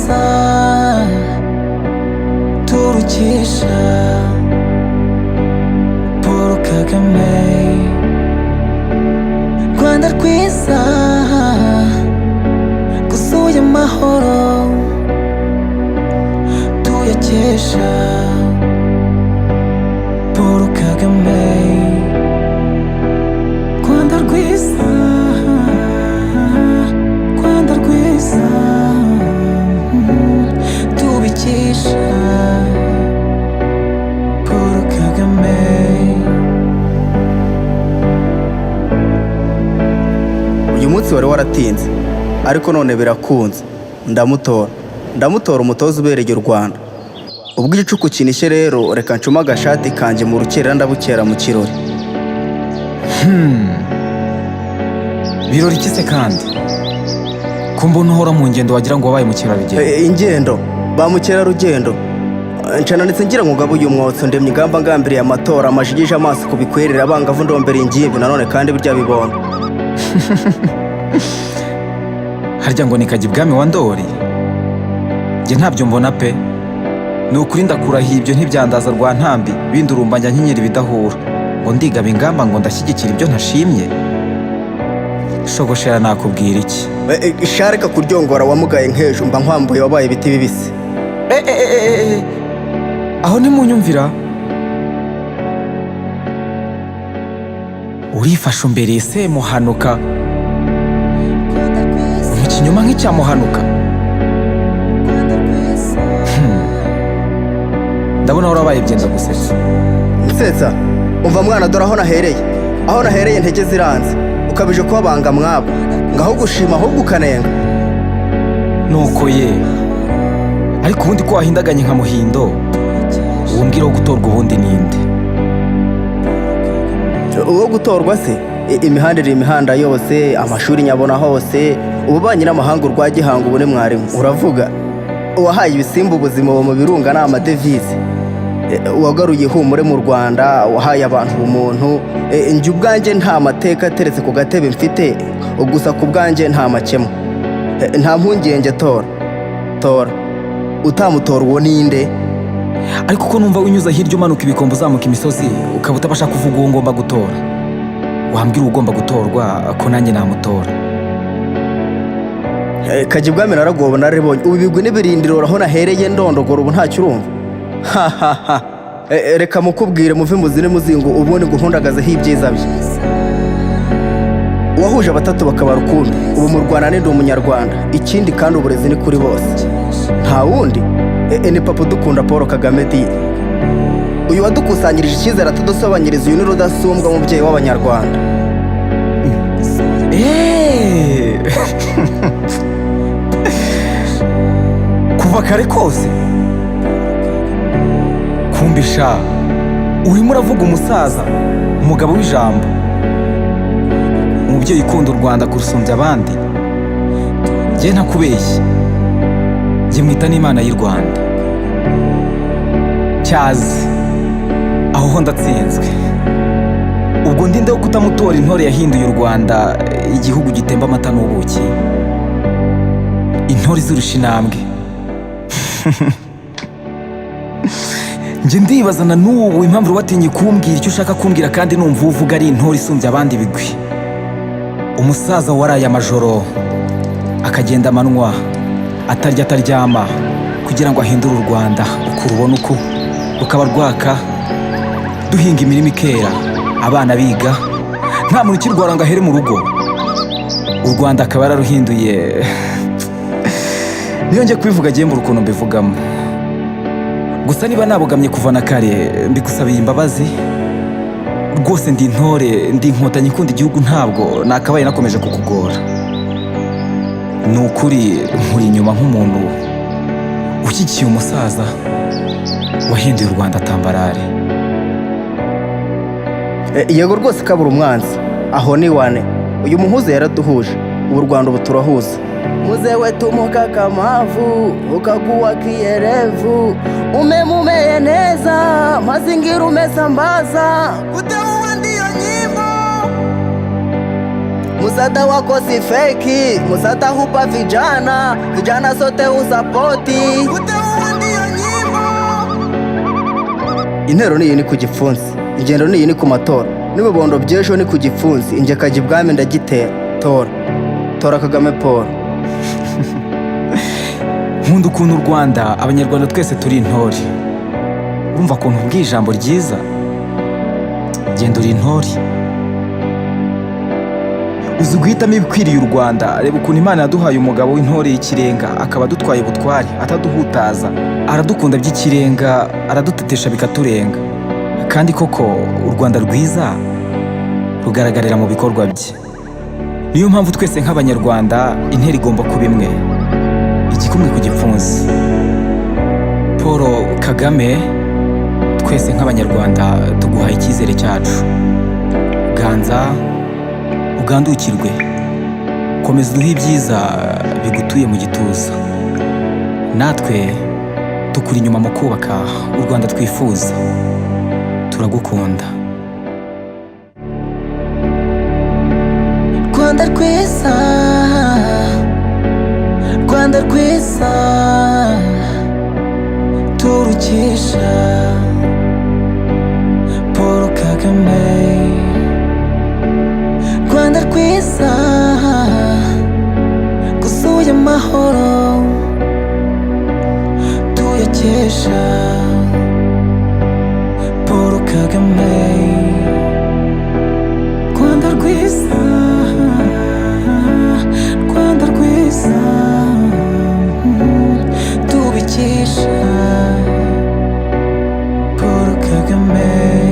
rwiza turukisha Paul Kagame, Rwanda rwiza gusuye amahoro tuyakesha Paul Kagame, Rwanda rwiza, Rwanda rwiza tubikesha Paul Kagame. Uyu munsi wari waratinze ariko none birakunze, ndamutora umutoza ubereye u Rwanda. Ubwo igicuku kinishye rero reka ncuma agashati kanjye mu rukerera ndabukera mu kirori. Birori kise kandi ko mbona uhora mu ngendo wagira ngo wabaye mu kirarugendo. Ingendo ba mukerarugendo ncananitse ngira ngo ngabo uyu mwotso ndemye ingamba ngambiriye amatora amajigije amaso kubikwerera abangavu ndombere ingimbi nanone kandi burya bibona. Harya ngo nikajya ibwami wa Ndori, njye ntabyo mbona pe. Ni ukuri ndakurahiye ibyo ntibyandaza rwa ntambi bindurumbanya nkinyira ibidahura ngo ndigaba ingamba ngo ndashyigikira ibyo ntashimye. Shogoshera nakubwira iki? Shareka kuryongora wamugaye nk'ejo mba nkwambuye wabaye ibiti bibisi. Aho ntimunyumvira. Urifashe umbereye se Muhanuka mu kinyoma nk'icya Muhanuka. Ndabona warabaye byenda gusetsa. Nsetsa umva mwana dore aho nahereye ntege ziranze ukabije kubabanga mwabo ngaho gushima ahubwo ukanenga. Nuko ye ariko ubundi ko wahindaganye nka Muhindo umbwira wo gutorwa ubundi ninde? Uwo gutorwa se imihanda yose, amashuri nyabona hose, ububanyi n'amahanga urwa Gihanga ubune mwarimu uravuga. Uwahaye ibisimba ubuzima mu birunga n'amadevize, wagaruye ihumure mu Rwanda, wahaye abantu ubumuntu. Njye ubwanjye nta mateka ateretse ku gatebe mfite, gusa ku bwanjye nta makemwa. Nta mpungenge tora utamutora uwo ninde? Ariko ko numva winyuza hirya umanuka ibikombe uzamuka imisozi ukaba utabasha kuvuga uwo ngomba gutora. Wambwira ugomba gutorwa ko nanjye namutora. Kajya ibwami naragoba naribonye ubu bigwi n'ibirindiro aho nahereye ndondogora ubu ntacyo urumva. Reka mukubwire muve muzine muzingo ubundi guhundagazeho ibyiza bye. Wahuje abatatu bakaba rukumbi ubu mu Rwanda ndi umunyarwanda, ikindi kandi uburezi ni kuri bose. Nta wundi ni papa dukunda Paul Kagame di. Uyu wadukusanyirije icyizere atadusobanyiriza, uyu ni rudasumbwa umubyeyi w'abanyarwanda. Kuva kare kose kumbisha urimo uravuga umusaza, umugabo w'ijambo, umubyeyi ukunda u Rwanda kurusumbya abandi. Njye ntakubeshye, njye mwita n'Imana y'u Rwanda. Cyazi aho ho ndatsinzwe. Ubwo ndinde wo kutamutora intore yahinduye u Rwanda igihugu gitemba amata n'ubuki, intore izirusha intambwe. Njye ndibaza na n'ubu impamvu watinye kumbwira icyo ushaka kumbwira kandi numva uvuga ari intore isumbya abandi bigwi. Umusaza waraye amajoro akagenda amanywa atarya ataryama kugira ngo ahindure u Rwanda uko urubona uko rukaba rwaka, duhinga imirimo ikera, abana biga, nta muntu ukirwara ngo ahere mu rugo. U Rwanda akaba yararuhinduye. Niyo njye kubivuga agembura ukuntu mbivugamo. Gusa niba nabogamye kuva na kare mbigusabiye imbabazi. Rwose ndi intore, ndi inkotanyi ikunda igihugu, ntabwo nakabaye nakomeje kukugora. Ni ukuri nkuri inyuma nk'umuntu ushyigikiye umusaza wahinduye u Rwanda tambarare. Yego rwose kabura umwanzi aho ni wane. Uyu muhuza yaraduhuje, ubu Rwanda ubu turahuza. Muze wetu mukakamavu ukakuwa kiyerevu, umemumeye neza mazingira umesambaza, utamuwa ndiyo nyimbo. Msaada wako si feki, msaada hupa vijana, vijana sote usapoti. Intero niyi ni ku gipfunsi, ingendo niyi ni ku matora, n'ibibondo by'ejo ni ku gipfunsi, inge kajya ibwami ndagitera. Tora tora Kagame Paul. nkunda ukuntu u Rwanda, abanyarwanda twese turi intore. Urumva ukuntu ubwiye ijambo ryiza, genda uri intore. Uzi guhitamo ibikwiriye u Rwanda. Reba ukuntu Imana yaduhaye umugabo w'intore y'ikirenga, akaba adutwaye ubutware ataduhutaza, aradukunda by'ikirenga, aradutetesha bikaturenga. Kandi koko u Rwanda rwiza rugaragarira mu bikorwa bye. Niyo mpamvu twese nk'abanyarwanda intero igomba kuba imwe, igikumwe ku gipfunsi. Paul Kagame, twese nk'abanyarwanda tuguhaye icyizere cyacu. Ganza ugandukirwe, komeza uduhe ibyiza bigutuye mu gituza. Natwe tukuri inyuma mu kubaka u Rwanda twifuza. Turagukunda. Rwanda rwiza, Rwanda rwiza, turukisha Paul Kagame. Rwanda rwiza, gusuye amahoro tuyakesha Paul Kagame. Rwanda rwiza, Rwanda rwiza, tubikesha Paul Kagame.